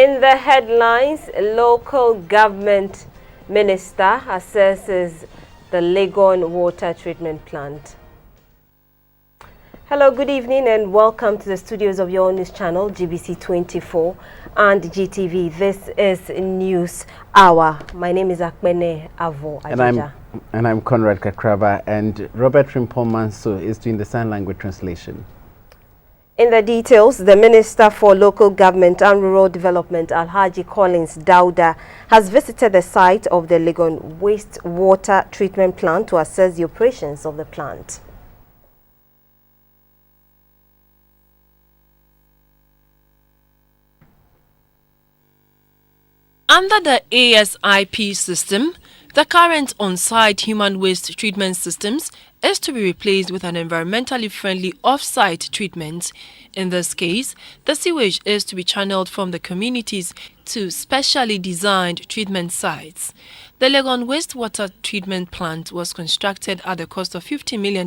In the headlines, local government minister assesses the Legon water treatment plant. Hello, good evening and welcome to the studios of your news channel, GBC24 and GTV. This is News Hour. My name is Akbene Avo Ajija. And I'm Conrad Kakraba, and Robert Rimpomanso is doing the sign language translation. In the details, the Minister for Local Government and Rural Development, Alhaji Collins Dauda, has visited the site of the Legon wastewater treatment plant to assess the operations of the plant. Under the ASIP system, the current on-site human waste treatment systems is to be replaced with an environmentally friendly off-site treatment. In this case, the sewage is to be channeled from the communities to specially designed treatment sites. The Legon wastewater treatment plant was constructed at the cost of $50 million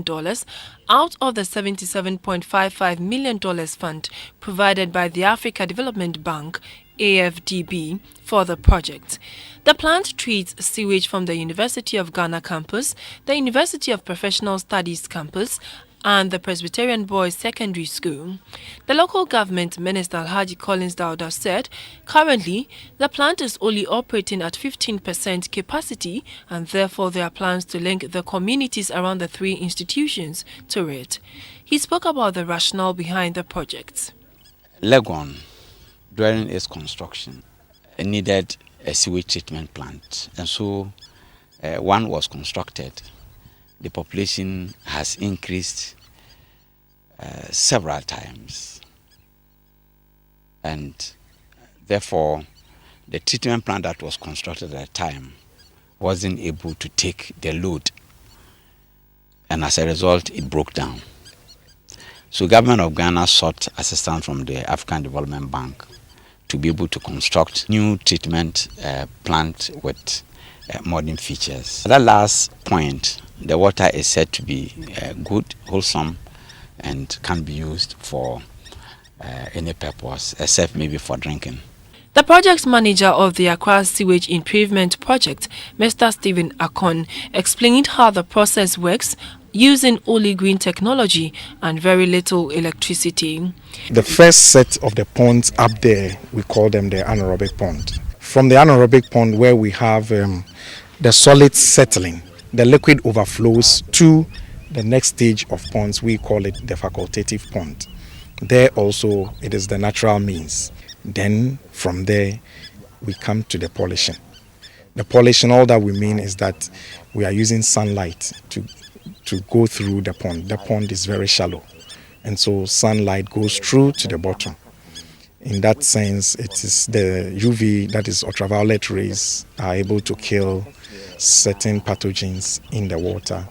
out of the $77.55 million fund provided by the Africa Development Bank AFDB for the project. The plant treats sewage from the University of Ghana campus, the University of Professional Studies campus, and the Presbyterian Boys Secondary School. The local government minister Alhaji Collins Dauda said currently the plant is only operating at 15% capacity, and therefore there are plans to link the communities around the three institutions to it. He spoke about the rationale behind the project. Legon, during its construction, needed a sewage treatment plant, and so one was constructed. The population has increased several times, and therefore the treatment plant that was constructed at the time wasn't able to take the load, and as a result it broke down. So government of Ghana sought assistance from the African Development Bank to be able to construct new treatment plant with modern features. That last point, the water is said to be good, wholesome, and can be used for any purpose except maybe for drinking. The project manager of the Accra Sewage Improvement Project, Mr. Stephen Akon, explained how the process works using only green technology and very little electricity. The first set of the ponds up there, we call them the anaerobic pond. From the anaerobic pond, where we have the solids settling, the liquid overflows to the next stage of ponds. We call it the facultative pond. There also it is the natural means. Then from there we come to the polishing. The polishing, all that we mean is that we are using sunlight to go through the pond. The pond is very shallow, and so sunlight goes through to the bottom. In that sense, it is the UV, that is ultraviolet rays, are able to kill certain pathogens in the water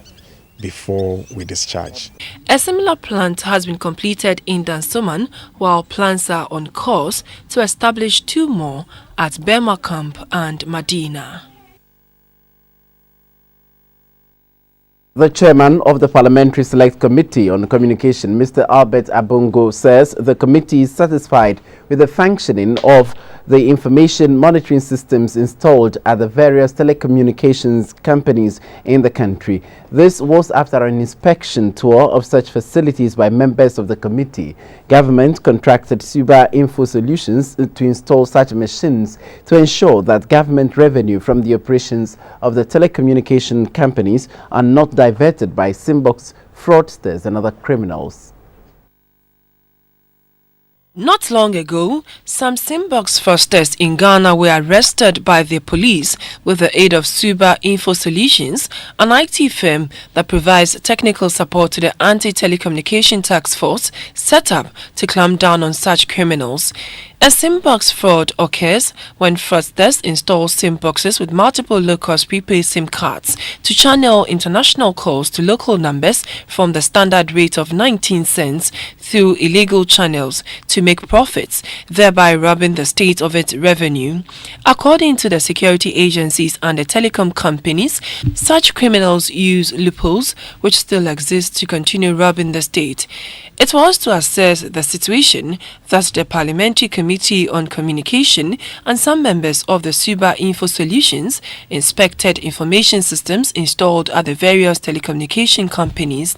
before we discharge. A similar plant has been completed in Dansoman, while plans are on course to establish two more at Burma Camp and Medina. The chairman of the Parliamentary Select Committee on Communication, Mr. Albert Abongo, says the committee is satisfied with the functioning of the information monitoring systems installed at the various telecommunications companies in the country. This was after an inspection tour of such facilities by members of the committee. Government contracted Suba Info Solutions to install such machines to ensure that government revenue from the operations of the telecommunication companies are not diverted by Simbox fraudsters and other criminals. Not long ago, some Simbox fraudsters in Ghana were arrested by the police with the aid of Suba Info Solutions, an IT firm that provides technical support to the Anti-Telecommunication Task Force set up to clamp down on such criminals. A SIM-box fraud occurs when fraudsters install SIM boxes with multiple low-cost prepaid SIM cards to channel international calls to local numbers from the standard rate of 19 cents through illegal channels to make profits, thereby robbing the state of its revenue. According to the security agencies and the telecom companies, such criminals use loopholes which still exist to continue robbing the state. It was to assess the situation that the Parliamentary Committee Committee on Communication and some members of the Suba Info Solutions inspected information systems installed at the various telecommunication companies.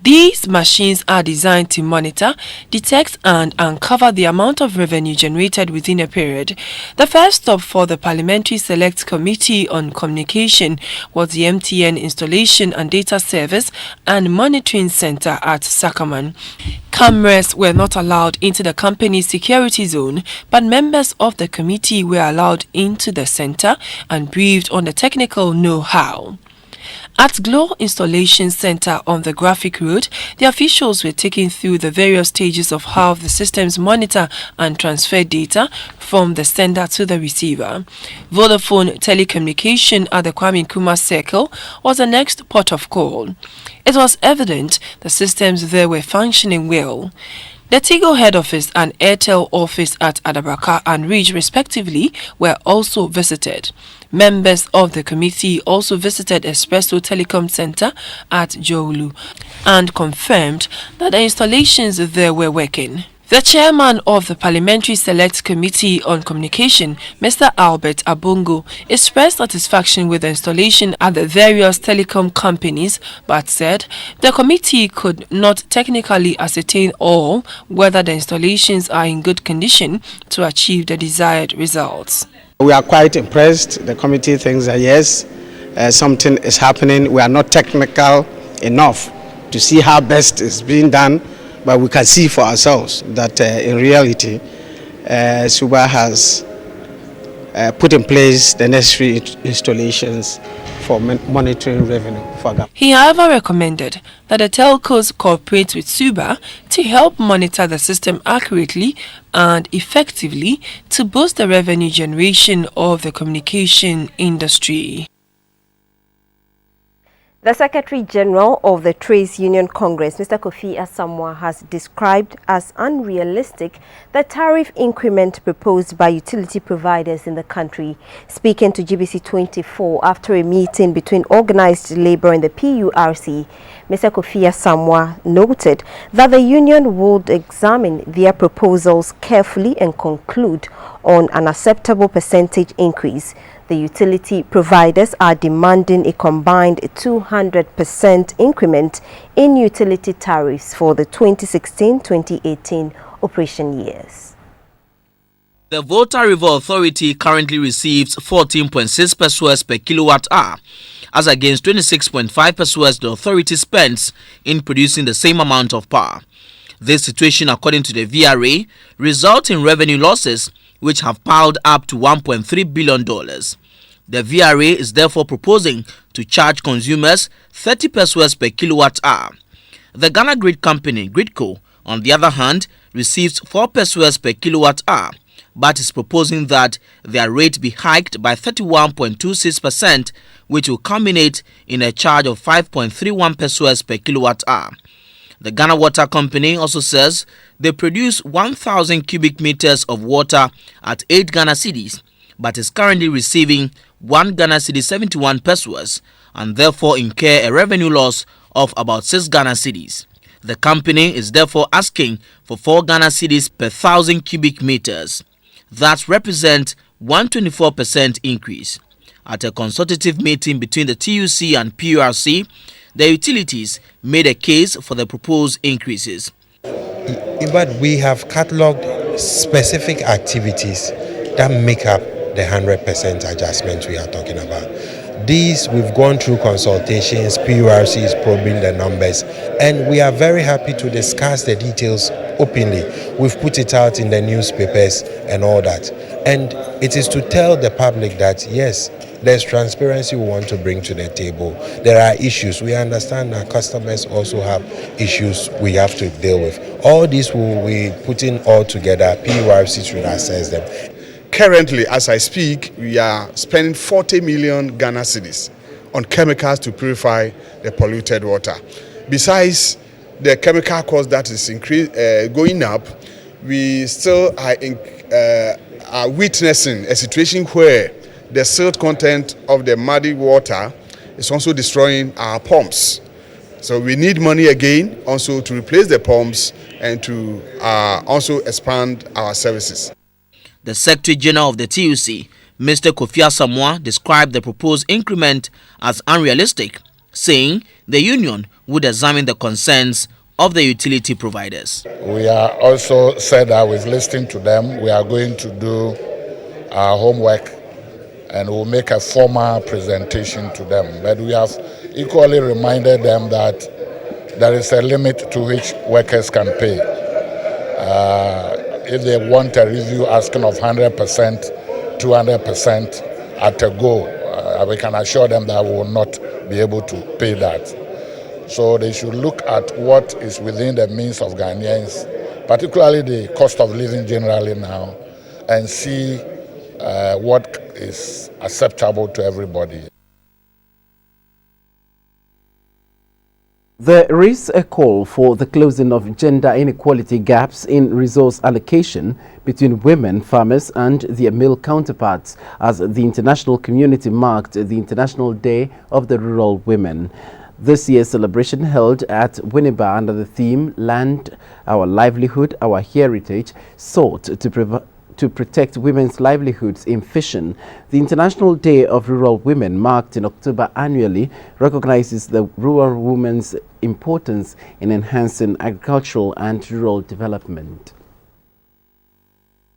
These machines are designed to monitor, detect and uncover the amount of revenue generated within a period. The first stop for the Parliamentary Select Committee on Communication was the MTN Installation and Data Service and Monitoring Center at Sakaman. Cameras were not allowed into the company's security zone, but members of the committee were allowed into the center and briefed on the technical know-how. At Glow Installation Center on the Graphic Road, the officials were taken through the various stages of how the systems monitor and transfer data from the sender to the receiver. Vodafone Telecommunication at the Kwame Nkrumah Circle was the next port of call. It was evident the systems there were functioning well. The Tigo head office and Airtel office at Adabraka and Ridge respectively were also visited. Members of the committee also visited Espresso Telecom Center at Joulu and confirmed that the installations there were working. The chairman of the Parliamentary Select Committee on Communication, Mr. Albert Abongo, expressed satisfaction with the installation at the various telecom companies, but said the committee could not technically ascertain all whether the installations are in good condition to achieve the desired results. We are quite impressed. The committee thinks that yes, something is happening. We are not technical enough to see how best is being done, but we can see for ourselves that in reality, Suba has put in place the necessary installations for monitoring revenue for government. He, however, recommended that the telcos cooperate with Suba to help monitor the system accurately and effectively to boost the revenue generation of the communication industry. The Secretary General of the Trades Union Congress, Mr. Kofi Asamoah, has described as unrealistic the tariff increment proposed by utility providers in the country. Speaking to GBC24 after a meeting between organized labor and the PURC, Mr. Kofi Asamoah noted that the union would examine their proposals carefully and conclude on an acceptable percentage increase. The utility providers are demanding a combined 200% increment in utility tariffs for the 2016-2018 operation years. The Volta River Authority currently receives 14.6 pesos per kilowatt hour, as against 26.5 pesos the authority spends in producing the same amount of power. This situation, according to the VRA, results in revenue losses which have piled up to $1.3 billion. The VRA is therefore proposing to charge consumers 30 pesos per kilowatt hour. The Ghana Grid Company, Gridco, on the other hand, receives 4 pesos per kilowatt hour, but is proposing that their rate be hiked by 31.26%, which will culminate in a charge of 5.31 pesos per kilowatt hour. The Ghana Water Company also says they produce 1,000 cubic meters of water at 8 Ghana cedis, but is currently receiving 1 Ghana cedi 71 pesos and therefore incur a revenue loss of about 6 Ghana cedis. The company is therefore asking for 4 Ghana cedis per 1,000 cubic meters. That represents 124% increase. At a consultative meeting between the TUC and PURC, the utilities made a case for the proposed increases. But we have catalogued specific activities that make up the 100% adjustment we are talking about. These, we've gone through consultations, PURC is probing the numbers, and we are very happy to discuss the details openly. We've put it out in the newspapers and all that. And it is to tell the public that, yes, there's transparency we want to bring to the table. There are issues. We understand that customers also have issues we have to deal with. All this will be putting all together. PURC should assess them. Currently, as I speak, we are spending 40 million Ghana cedis on chemicals to purify the polluted water. Besides the chemical cost that is going up, we still are witnessing a situation where the silt content of the muddy water is also destroying our pumps. So we need money again also to replace the pumps and to also expand our services. The Secretary General of the TUC, Mr. Kofi Asamoah, described the proposed increment as unrealistic, saying the union would examine the concerns of the utility providers. We are also said that with listening to them, we are going to do our homework and we'll make a formal presentation to them. But we have equally reminded them that there is a limit to which workers can pay. If they want a review asking of 100%, 200% at a go, we can assure them that we will not be able to pay that. So they should look at what is within the means of Ghanaians, particularly the cost of living generally now, and see what is acceptable to everybody. There is a call for the closing of gender inequality gaps in resource allocation between women farmers and their male counterparts as the international community marked the International Day of the Rural Women. This year's celebration held at Winneba under the theme Land, Our Livelihood, Our Heritage sought to protect women's livelihoods in fishing. The International Day of Rural Women, marked in October annually, recognizes the rural woman's importance in enhancing agricultural and rural development.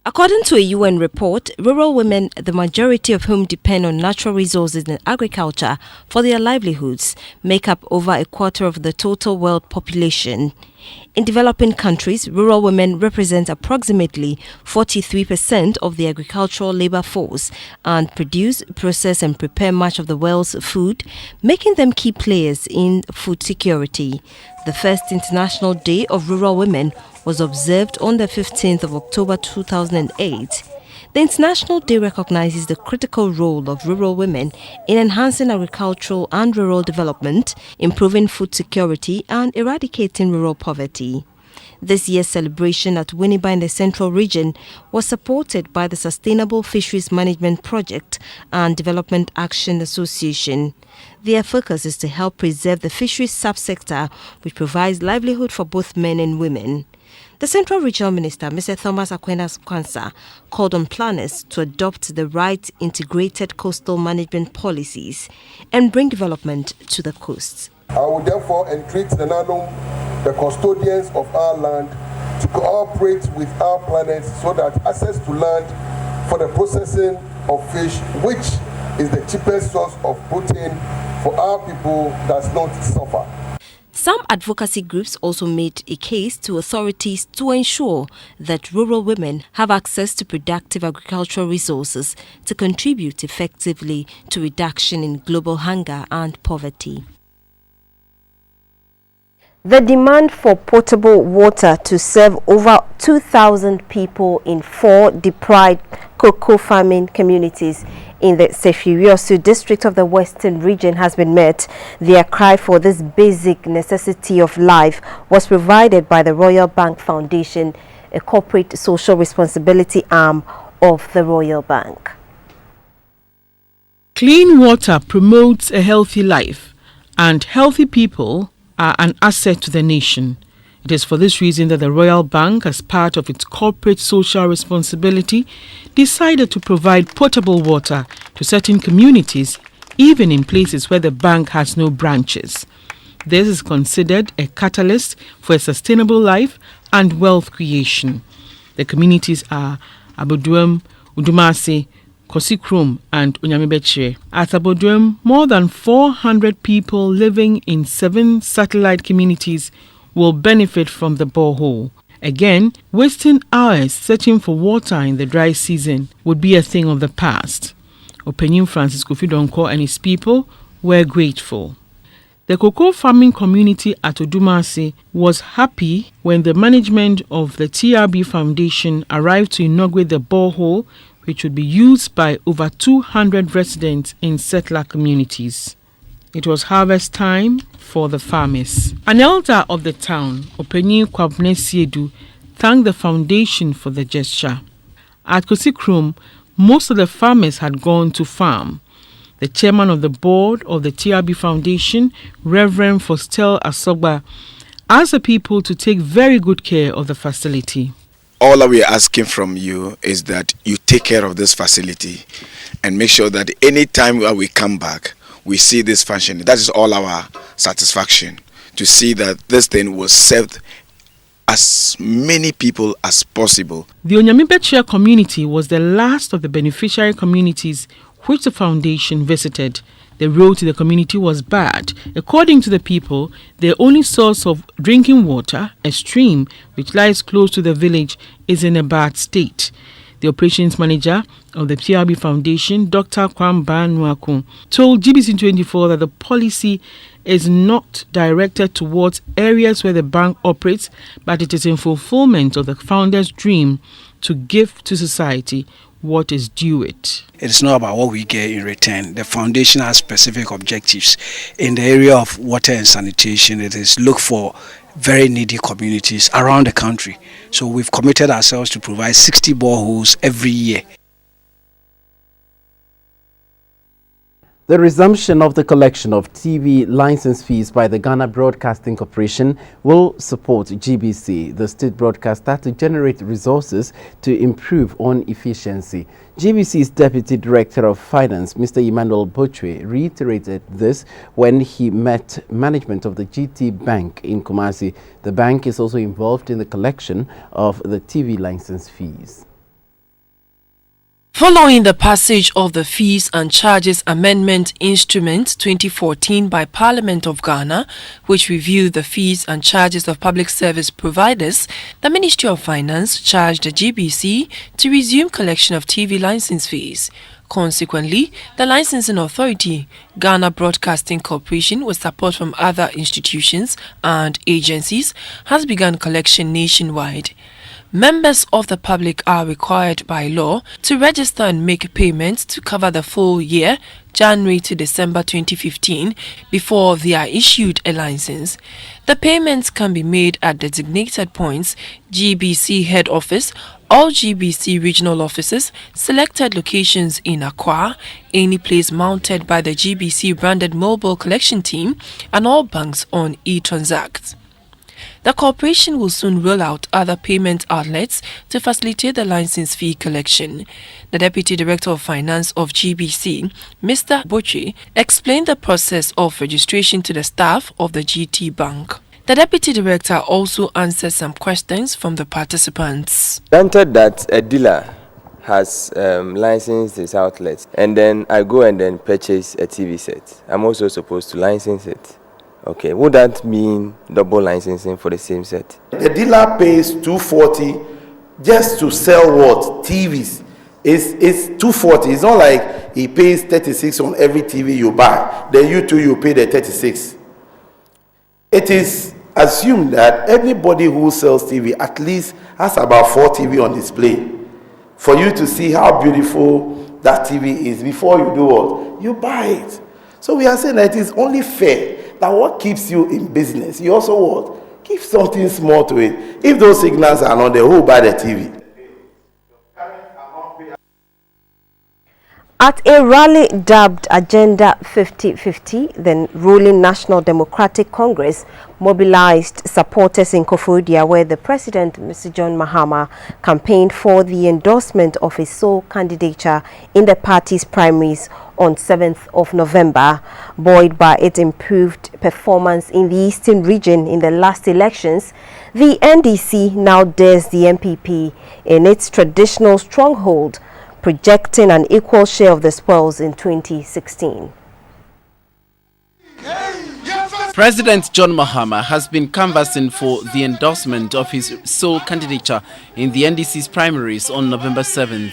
According to a UN report, rural women, the majority of whom depend on natural resources and agriculture for their livelihoods, make up over a quarter of the total world population. In developing countries, rural women represent approximately 43% of the agricultural labor force and produce, process and prepare much of the world's food, making them key players in food security. The first International Day of Rural Women was observed on the 15th of October 2008. The International Day recognizes the critical role of rural women in enhancing agricultural and rural development, improving food security, and eradicating rural poverty. This year's celebration at Winneba in the Central Region was supported by the Sustainable Fisheries Management Project and Development Action Association. Their focus is to help preserve the fisheries subsector, which provides livelihood for both men and women. The Central Regional Minister, Mr. Thomas Aquinas Kwanzaa, called on planners to adopt the right integrated coastal management policies and bring development to the coast. I will therefore entreat the NANOM, the custodians of our land, to cooperate with our planners so that access to land for the processing of fish, which is the cheapest source of protein for our people, does not suffer. Some advocacy groups also made a case to authorities to ensure that rural women have access to productive agricultural resources to contribute effectively to reduction in global hunger and poverty. The demand for potable water to serve over 2,000 people in 4 deprived cocoa farming communities in the Sefiriosu district of the Western region has been met. Their cry for this basic necessity of life was provided by the Royal Bank Foundation, a corporate social responsibility arm of the Royal Bank. Clean water promotes a healthy life, and healthy people are an asset to the nation. It is for this reason that the Royal Bank, as part of its corporate social responsibility, decided to provide potable water to certain communities, even in places where the bank has no branches. This is considered a catalyst for a sustainable life and wealth creation. The communities are Aboduem, Udumase, Kosikrum and Onyamebechire. At Aboduem, more than 400 people living in 7 satellite communities will benefit from the borehole. Again, wasting hours searching for water in the dry season would be a thing of the past. Opening Francis Kofi Donko and his people were grateful. The cocoa farming community at Odumase was happy when the management of the TRB Foundation arrived to inaugurate the borehole, which would be used by over 200 residents in settler communities. It was harvest time for the farmers. An elder of the town, Openyi Kwabne Siedu, thanked the foundation for the gesture. At Kosikrum, most of the farmers had gone to farm. The chairman of the board of the TRB Foundation, Reverend Fostel Asogba, asked the people to take very good care of the facility. All that we are asking from you is that you take care of this facility and make sure that any time we come back, we see this functioning. That is all our satisfaction, to see that this thing was served as many people as possible. The Onyamibechia community was the last of the beneficiary communities which the foundation visited. The road to the community was bad. According to the people, their only source of drinking water, a stream which lies close to the village, is in a bad state. The operations manager of the PRB Foundation, Dr. Kwamba Nwaku, told GBC24 that the policy is not directed towards areas where the bank operates, but it is in fulfillment of the founder's dream to give to society what is due it. It's not about what we get in return. The foundation has specific objectives. In the area of water and sanitation, it is look for very needy communities around the country. So we've committed ourselves to provide 60 boreholes every year. The resumption of the collection of TV license fees by the Ghana Broadcasting Corporation will support GBC, the state broadcaster, to generate resources to improve on efficiency. GBC's Deputy Director of Finance, Mr. Emmanuel Bochwe, reiterated this when he met management of the GT Bank in Kumasi. The bank is also involved in the collection of the TV license fees. Following the passage of the Fees and Charges Amendment Instrument 2014 by Parliament of Ghana, which reviewed the fees and charges of public service providers, the Ministry of Finance charged the GBC to resume collection of TV license fees. Consequently, the licensing authority, Ghana Broadcasting Corporation, with support from other institutions and agencies, has begun collection nationwide. Members of the public are required by law to register and make payments to cover the full year, January to December 2015, before they are issued a license. The payments can be made at designated points, GBC head office, all GBC regional offices, selected locations in Accra, any place mounted by the GBC branded mobile collection team, and all banks on eTransact. The corporation will soon roll out other payment outlets to facilitate the license fee collection. The Deputy Director of Finance of GBC, Mr. Bochwe, explained the process of registration to the staff of the GT Bank. The Deputy Director also answered some questions from the participants. Granted that a dealer has licensed his outlet, and then I go and then purchase a TV set, I'm also supposed to license it. Okay, would that mean double licensing for the same set? The dealer pays $240 just to sell what? TVs. It's $240. It's not like he pays $36 on every TV you buy. Then you pay the $36. It is assumed that anybody who sells TV at least has about 4 TV on display for you to see how beautiful that TV is before you do what? You buy it. So we are saying that it is only fair that what keeps you in business, you also what? Give something small to it. If those signals are not there, who will buy the TV? At a rally dubbed Agenda 5050, the ruling National Democratic Congress mobilized supporters in Koforidua, where the President, Mr. John Mahama, campaigned for the endorsement of his sole candidature in the party's primaries on 7th of November. Buoyed by its improved performance in the Eastern region in the last elections, the NDC now dares the MPP in its traditional stronghold, projecting an equal share of the spoils in 2016. President John Mahama has been canvassing for the endorsement of his sole candidature in the NDC's primaries on November 7th.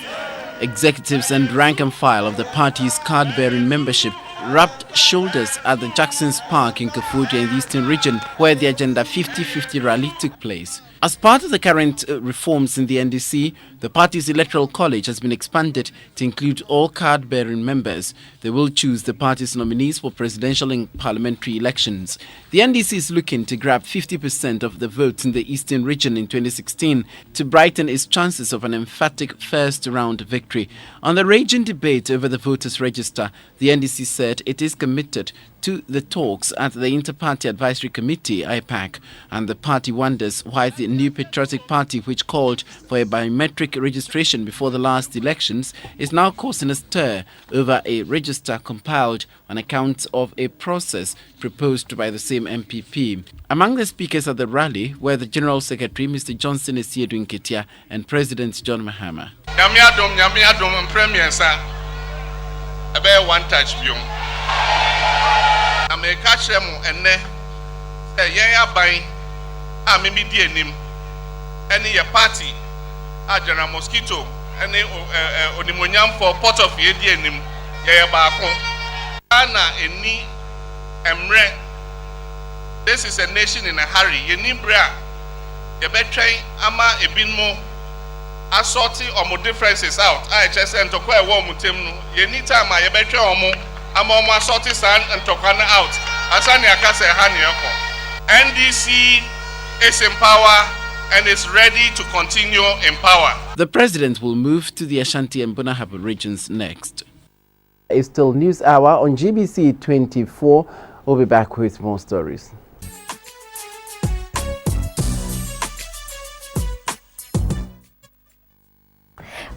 Executives and rank and file of the party's card-bearing membership rubbed shoulders at the Jackson's Park in Koforidua in the Eastern region, where the Agenda 5050 rally took place. As part of the current reforms in the NDC, the party's electoral college has been expanded to include all card-bearing members. They will choose the party's nominees for presidential and parliamentary elections. The NDC is looking to grab 50% of the votes in the Eastern region in 2016 to brighten its chances of an emphatic first-round victory. On the raging debate over the voters' register, the NDC said said it is committed to the talks at the Inter-Party Advisory Committee, IPAC, and the party wonders why the New Patriotic Party, which called for a biometric registration before the last elections, is now causing a stir over a register compiled on account of a process proposed by the same MPP. Among the speakers at the rally were the General Secretary, Mr. Johnson Esiedu Nketia, and President John Mahama. Ebe one touch biom America shremu enne yen aban a me di enim ene ye party a General Mosquito ene onimonyam for port of ye di enim ye baako ana eni emre. This is a nation in a hurry. Ye ni bra ye betwen ama ebinmo assorting or differences out. I just and to quite warm with him. Anytime I betray I'm on my sorting son and to out. Asanya Kasa Hanyako. NDC is in power and is ready to continue in power. The president will move to the Ashanti and Bunahaba regions next. It's still News Hour on GBC24. We'll be back with more stories.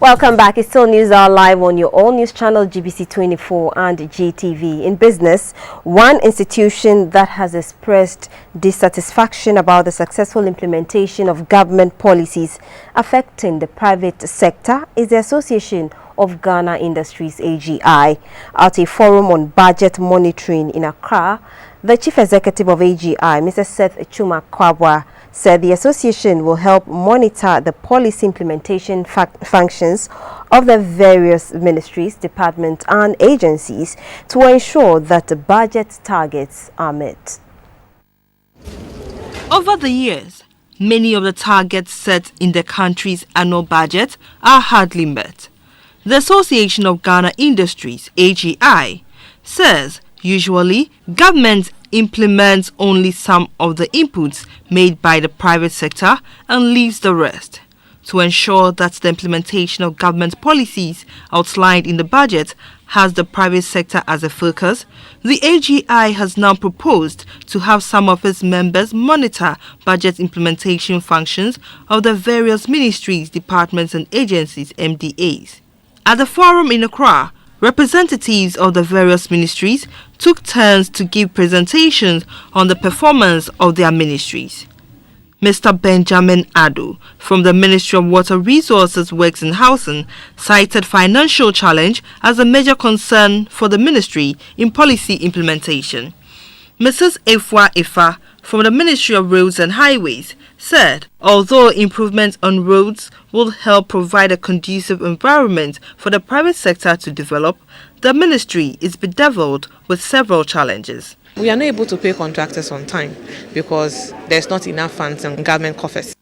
Welcome back. It's still News Hour live on your all news channel GBC24 and GTV. In business, one institution that has expressed dissatisfaction about the successful implementation of government policies affecting the private sector is the Association of Ghana Industries AGI. At a forum on budget monitoring in Accra, the Chief Executive of AGI, Mr. Seth Chuma Kwabwa, said the association will help monitor the policy implementation functions of the various ministries, departments and agencies to ensure that the budget targets are met. Over the years, many of the targets set in the country's annual budget are hardly met. The Association of Ghana Industries, AGI, says usually government implements only some of the inputs made by the private sector and leaves the rest. To ensure that the implementation of government policies outlined in the budget has the private sector as a focus, the AGI has now proposed to have some of its members monitor budget implementation functions of the various ministries, departments and agencies, MDAs. At the forum in Accra, representatives of the various ministries took turns to give presentations on the performance of their ministries. Mr. Benjamin Ado from the Ministry of Water Resources, Works and Housing cited financial challenge as a major concern for the ministry in policy implementation. Mrs. Efwa Ifa from the Ministry of Roads and Highways said although improvements on roads will help provide a conducive environment for the private sector to develop, the ministry is bedeviled with several challenges. We are not able to pay contractors on time because there's not enough funds in government coffers.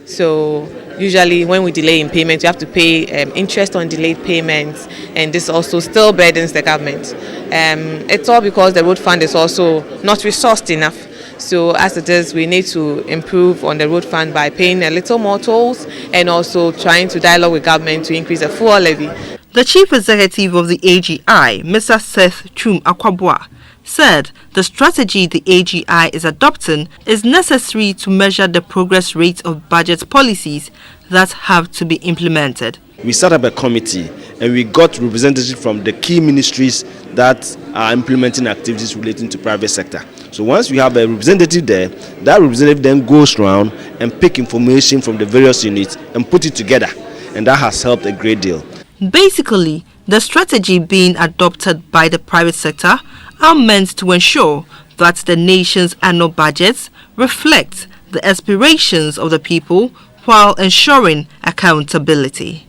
So usually when we delay in payment, you have to pay interest on delayed payments, and this also still burdens the government. It's all because the road fund is also not resourced enough. So as it is, we need to improve on the road fund by paying a little more tolls and also trying to dialogue with government to increase the fuel levy. The Chief Executive of the AGI, Mr. Seth Chuma Kwabwa, said the strategy the AGI is adopting is necessary to measure the progress rate of budget policies that have to be implemented. We set up a committee and we got representatives from the key ministries that are implementing activities relating to private sector. So once we have a representative there, that representative then goes around and pick information from the various units and put it together, and that has helped a great deal. Basically, the strategy being adopted by the private sector are meant to ensure that the nation's annual budgets reflect the aspirations of the people while ensuring accountability.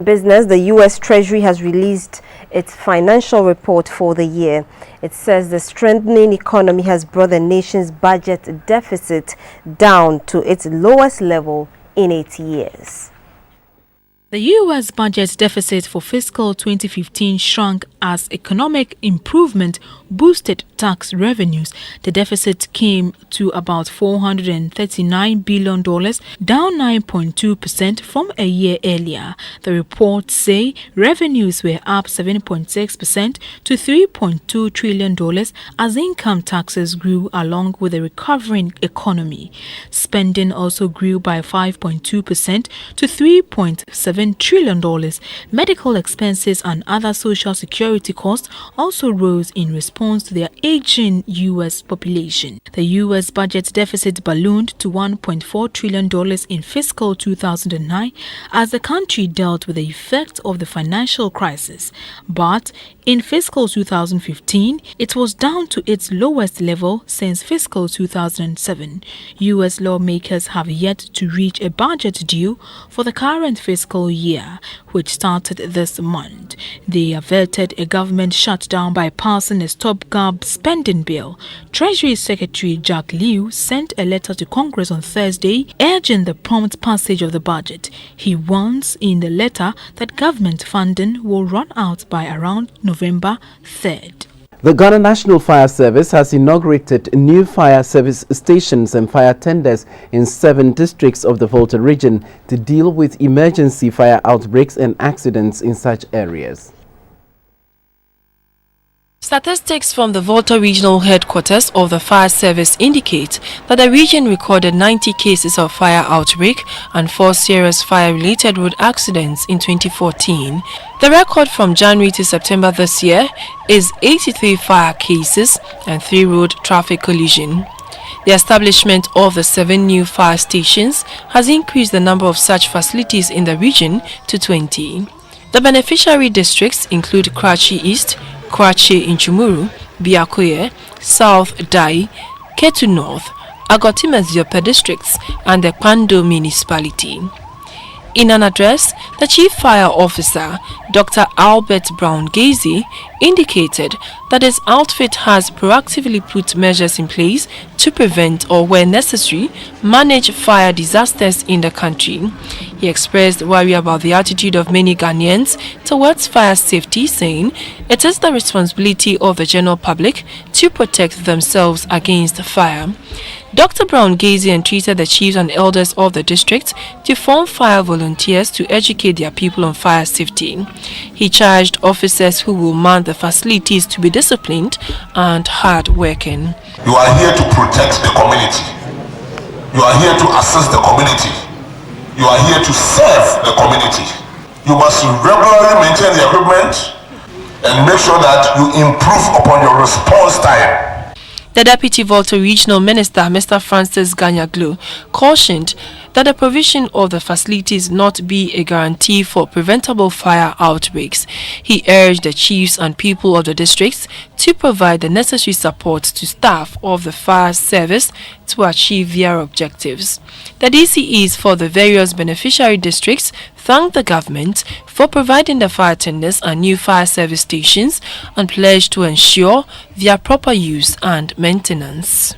Business, the U.S. Treasury has released its financial report for the year. It says the strengthening economy has brought the nation's budget deficit down to its lowest level in 8 years. The U.S. budget deficit for fiscal 2015 shrunk as economic improvement boosted tax revenues. The deficit came to about $439 billion, down 9.2% from a year earlier. The reports say revenues were up 7.6% to $3.2 trillion as income taxes grew along with a recovering economy. Spending also grew by 5.2% to $3.7 trillion. Medical expenses and other social security costs also rose in response to their aging U.S. population. The U.S. budget deficit ballooned to $1.4 trillion in fiscal 2009 as the country dealt with the effects of the financial crisis. But in fiscal 2015, it was down to its lowest level since fiscal 2007. U.S. lawmakers have yet to reach a budget deal for the current fiscal year, which started this month. They averted a government shutdown by passing a stopgap spending bill. Treasury Secretary Jack Lew sent a letter to Congress on Thursday urging the prompt passage of the budget. He warns in the letter that government funding will run out by around November 3rd. The Ghana National Fire Service has inaugurated new fire service stations and fire tenders in 7 districts of the Volta region to deal with emergency fire outbreaks and accidents in such areas. Statistics from the Volta Regional Headquarters of the Fire Service indicate that the region recorded 90 cases of fire outbreak and 4 serious fire-related road accidents in 2014. The record from January to September this year is 83 fire cases and 3 road traffic collisions. The establishment of the 7 new fire stations has increased the number of such facilities in the region to 20. The beneficiary districts include Krachi East, Kwache in Chumuru, Biakoye, South Dai, Ketu North, Agotimeziope districts and the Pando municipality. In an address, the Chief Fire Officer, Dr. Albert Brown-Gazy, indicated that his outfit has proactively put measures in place to prevent or, where necessary, manage fire disasters in the country. He expressed worry about the attitude of many Ghanaians towards fire safety, saying it is the responsibility of the general public to protect themselves against fire. Dr. Brown-Gazy entreated the chiefs and elders of the district to form fire volunteers to educate their people on fire safety. He charged officers who will man the facilities to be disciplined and hard-working. You are here to protect the community. You are here to assist the community. You are here to serve the community. You must regularly maintain the equipment and make sure that you improve upon your response time. The Deputy Volta Regional Minister, Mr. Francis Ganyaglo, cautioned that the provision of the facilities not be a guarantee for preventable fire outbreaks. He urged the chiefs and people of the districts to provide the necessary support to staff of the fire service to achieve their objectives. The DCEs for the various beneficiary districts thanked the government for providing the fire tenders and new fire service stations and pledged to ensure their proper use and maintenance.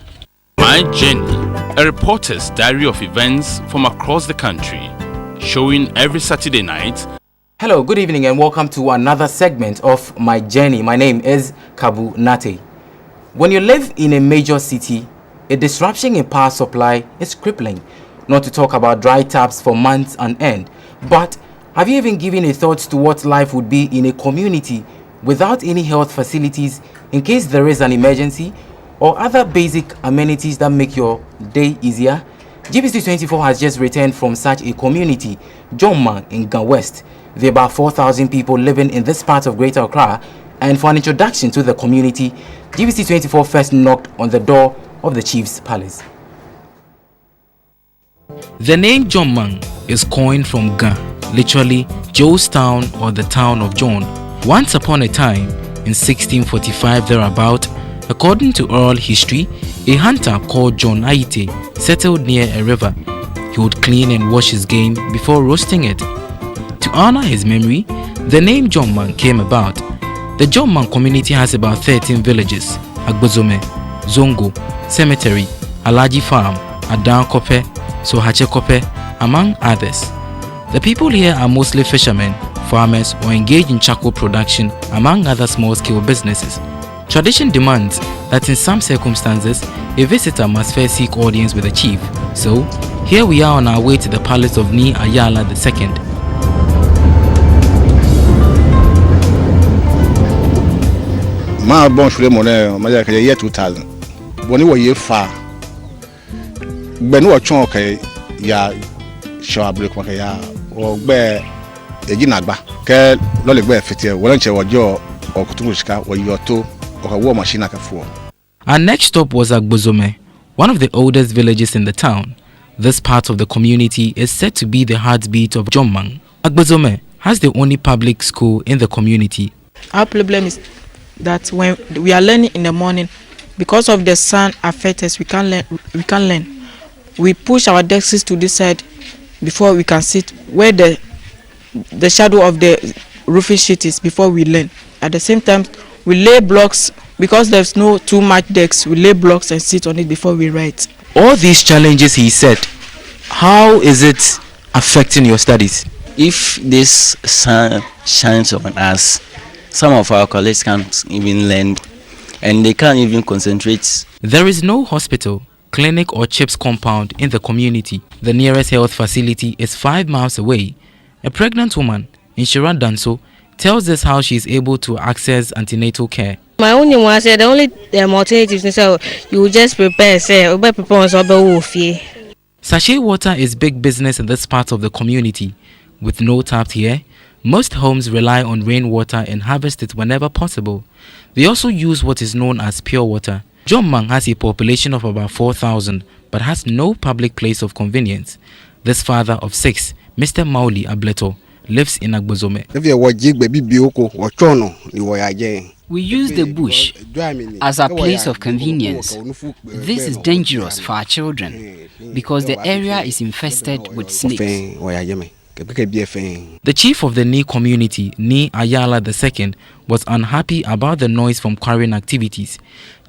My Journey, a reporter's diary of events from across the country, showing every Saturday night. Hello, good evening and welcome to another segment of My Journey. My name is Kabu Nate. When you live in a major city, a disruption in power supply is crippling, not to talk about dry taps for months on end. But have you even given a thought to what life would be in a community without any health facilities in case there is an emergency or other basic amenities that make your day easier? GBC24 has just returned from such a community, Jomman in Ga West. There are about 4,000 people living in this part of Greater Accra, and for an introduction to the community, GBC24 first knocked on the door of the Chief's Palace. The name Jomman is coined from Ga, literally Joe's town or the town of John. Once upon a time, in 1645 thereabout, according to oral history, a hunter called John Aite settled near a river. He would clean and wash his game before roasting it. To honor his memory, the name Jomman came about. The Jomman community has about 13 villages: Agbozome, Zongo, Cemetery, Alaji Farm, Adan Kope, Sohache Kope, among others. The people here are mostly fishermen, farmers, or engaged in charcoal production, among other small-scale businesses. Tradition demands that in some circumstances, a visitor must first seek audience with the chief. So, here we are on our way to the palace of Ni Ayala II. Ma bon shule mone ma ya year 2000. Boni wo ye fa. Gbe no chon ke ya shaw break ma ke ya o gbe eji nagba ke lo le gbe fitie wo nche wojo okutumu shika wo yoto o wo machine ka fuo. Our next stop was Agbozome, one of the oldest villages in the town. This part of the community is said to be the heartbeat of Jommang. Agbozome has the only public school in the community. Our problem is that when we are learning in the morning, because of the sun affects us, we can't learn. We push our desks to this side before we can sit where the shadow of the roofing sheet is before we learn. At the same time, we lay blocks because there's no too much desks. We lay blocks and sit on it before we write. All these challenges, he said, how is it affecting your studies? If this sun shines on us, some of our colleagues can't even learn and they can't even concentrate. There is no hospital, clinic or CHIPS compound in the community. The nearest health facility is 5 miles away. A pregnant woman, Inshira Danso, tells us how she is able to access antenatal care. My only one said the only alternatives is so you just prepare, Sachet water is big business in this part of the community. With no tap here, most homes rely on rainwater and harvest it whenever possible. They also use what is known as pure water. Jommang has a population of about 4,000 but has no public place of convenience. This father of 6, Mr. Mauli Ableto, lives in Agbozome. We use the bush as a place of convenience. This is dangerous for our children because the area is infested with snakes. The chief of the Ni community, Ni Ayala II, was unhappy about the noise from quarrying activities.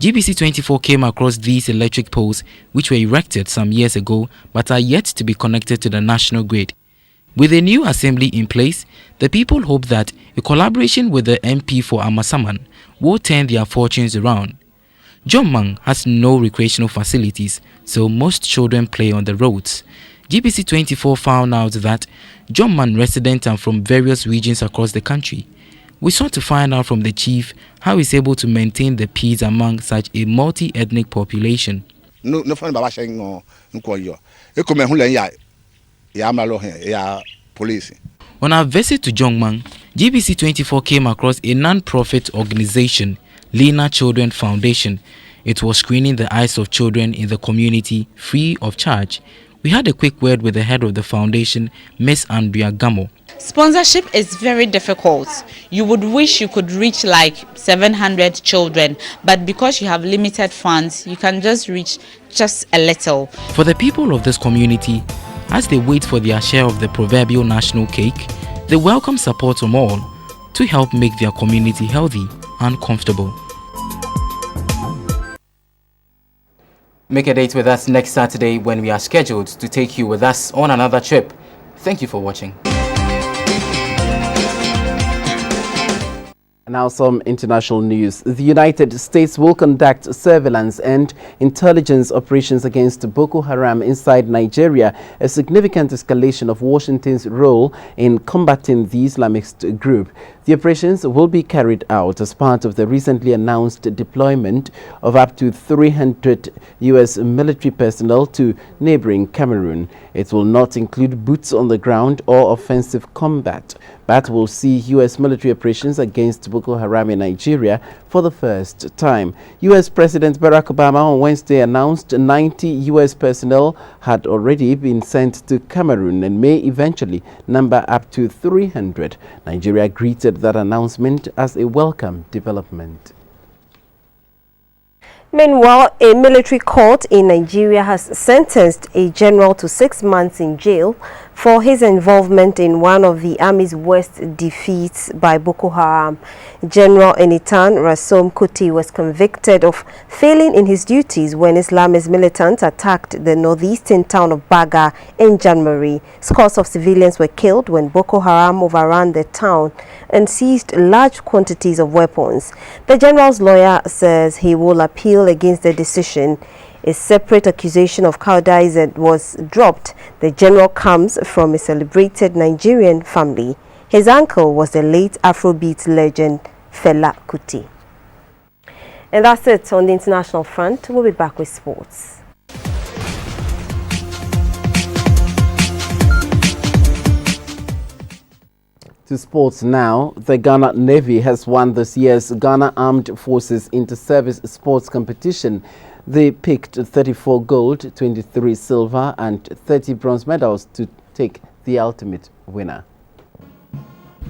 GBC24 came across these electric poles which were erected some years ago but are yet to be connected to the national grid. With a new assembly in place, the people hope that a collaboration with the MP for Amasaman will turn their fortunes around. Jommang has no recreational facilities, so most children play on the roads. GBC24 found out that Jommang residents are from various regions across the country. We sought to find out from the chief how he's able to maintain the peace among such a multi-ethnic population. On our visit to Jommang, GBC24 came across a non-profit organization, Lena Children Foundation. It was screening the eyes of children in the community free of charge. We had a quick word with the head of the foundation, Miss Andrea Gamo. Sponsorship is very difficult. You would wish you could reach like 700 children, but because you have limited funds, you can just reach just a little. For the people of this community, as they wait for their share of the proverbial national cake, they welcome support from all to help make their community healthy and comfortable. Make a date with us next Saturday when we are scheduled to take you with us on another trip. Thank you for watching. Now some international news. The United States will conduct surveillance and intelligence operations against Boko Haram inside Nigeria, a significant escalation of Washington's role in combating the Islamist group. The operations will be carried out as part of the recently announced deployment of up to 300 U.S. military personnel to neighboring Cameroon. It will not include boots on the ground or offensive combat, but will see U.S. military operations against Boko Haram in Nigeria for the first time. U.S. President Barack Obama on Wednesday announced 90 U.S. personnel had already been sent to Cameroon and may eventually number up to 300. Nigeria greeted that announcement as a welcome development. Meanwhile, a military court in Nigeria has sentenced a general to 6 months in jail for his involvement in one of the army's worst defeats by Boko Haram. General Enitan Rasom Kuti was convicted of failing in his duties when Islamist militants attacked the northeastern town of Baga in January. Scores of civilians were killed when Boko Haram overran the town and seized large quantities of weapons. The general's lawyer says he will appeal against the decision. A separate accusation of cowardice was dropped. The general comes from a celebrated Nigerian family. His uncle was the late Afrobeat legend Fela Kuti. And that's it on the international front. We'll be back with sports. To sports now, the Ghana Navy has won this year's Ghana Armed Forces Inter-Service Sports Competition. They picked 34 gold, 23 silver and 30 bronze medals to take the ultimate winner.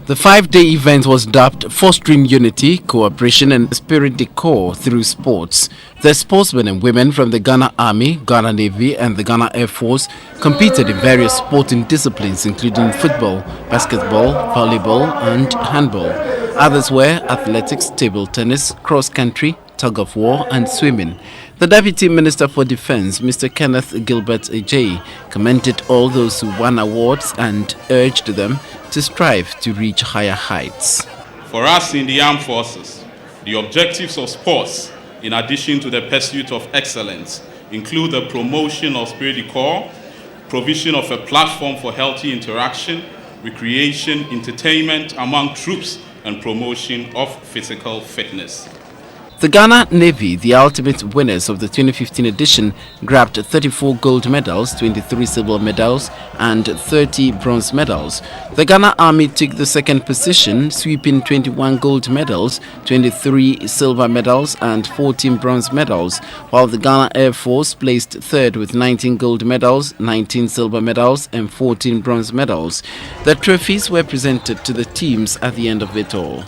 The 5-day event was dubbed Fostering Unity, Cooperation and Spirit de Corps through sports. The sportsmen and women from the Ghana Army, Ghana Navy and the Ghana Air Force competed in various sporting disciplines including football, basketball, volleyball and handball. Others were athletics, table tennis, cross-country, tug of war and swimming. The Deputy Minister for Defence, Mr. Kenneth Gilbert Ajay, commended all those who won awards and urged them to strive to reach higher heights. For us in the armed forces, the objectives of sports, in addition to the pursuit of excellence, include the promotion of spirit de corps, provision of a platform for healthy interaction, recreation, entertainment among troops, and promotion of physical fitness. The Ghana Navy, the ultimate winners of the 2015 edition, grabbed 34 gold medals, 23 silver medals and 30 bronze medals. The Ghana Army took the second position, sweeping 21 gold medals, 23 silver medals and 14 bronze medals, while the Ghana Air Force placed third with 19 gold medals, 19 silver medals and 14 bronze medals. The trophies were presented to the teams at the end of it all.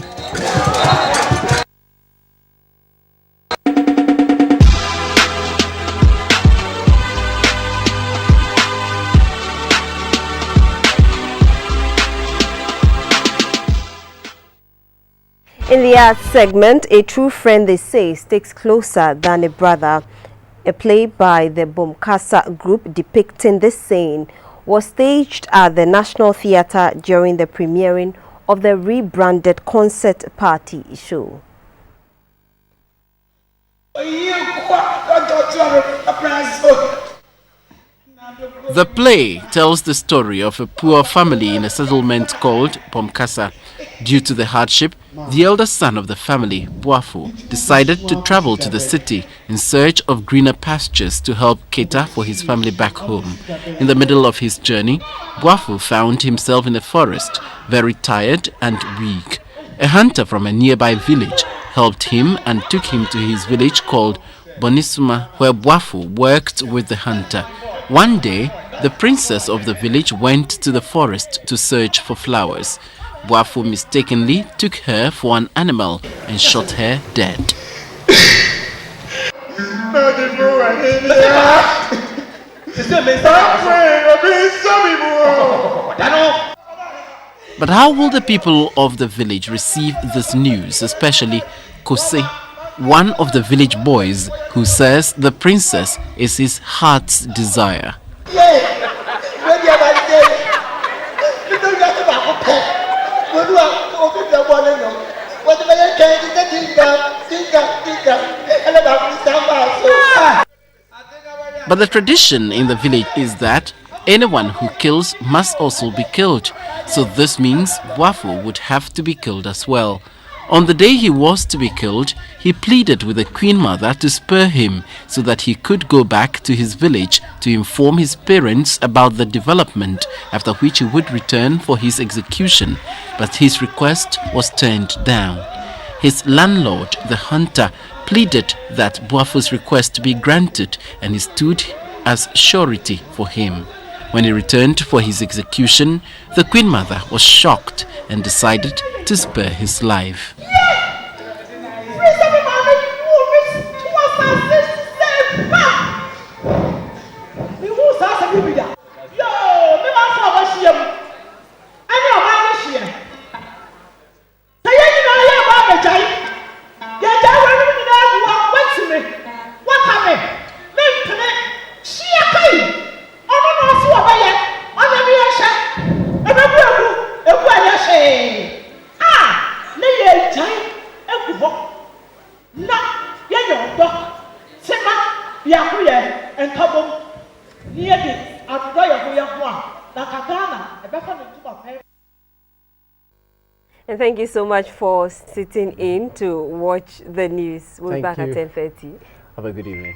In the arts segment, a true friend, they say, sticks closer than a brother. A play by the Bomkasa group depicting this saying was staged at the National Theatre during the premiering of the rebranded concert party show. The play tells the story of a poor family in a settlement called Bomkasa. Due to the hardship, the eldest son of the family, Boafo, decided to travel to the city in search of greener pastures to help cater for his family back home. In the middle of his journey, Boafo found himself in the forest, very tired and weak. A hunter from a nearby village helped him and took him to his village called Bonisuma, where Boafo worked with the hunter. One day, the princess of the village went to the forest to search for flowers. Boafo mistakenly took her for an animal and shot her dead. But how will the people of the village receive this news, especially Kose, one of the village boys who says the princess is his heart's desire? But the tradition in the village is that anyone who kills must also be killed. So this means Boafo would have to be killed as well. On the day he was to be killed, he pleaded with the Queen Mother to spare him so that he could go back to his village to inform his parents about the development, after which he would return for his execution. But his request was turned down. His landlord, the hunter, pleaded that Boafo's request be granted, and he stood as surety for him. When he returned for his execution, the Queen Mother was shocked and decided to spare his life. block. Sema biakuye and tabo near the Adoya Boya Nakatana, a better than And thank you so much for sitting in to watch the news. We'll be back at 10:30. Have a good evening.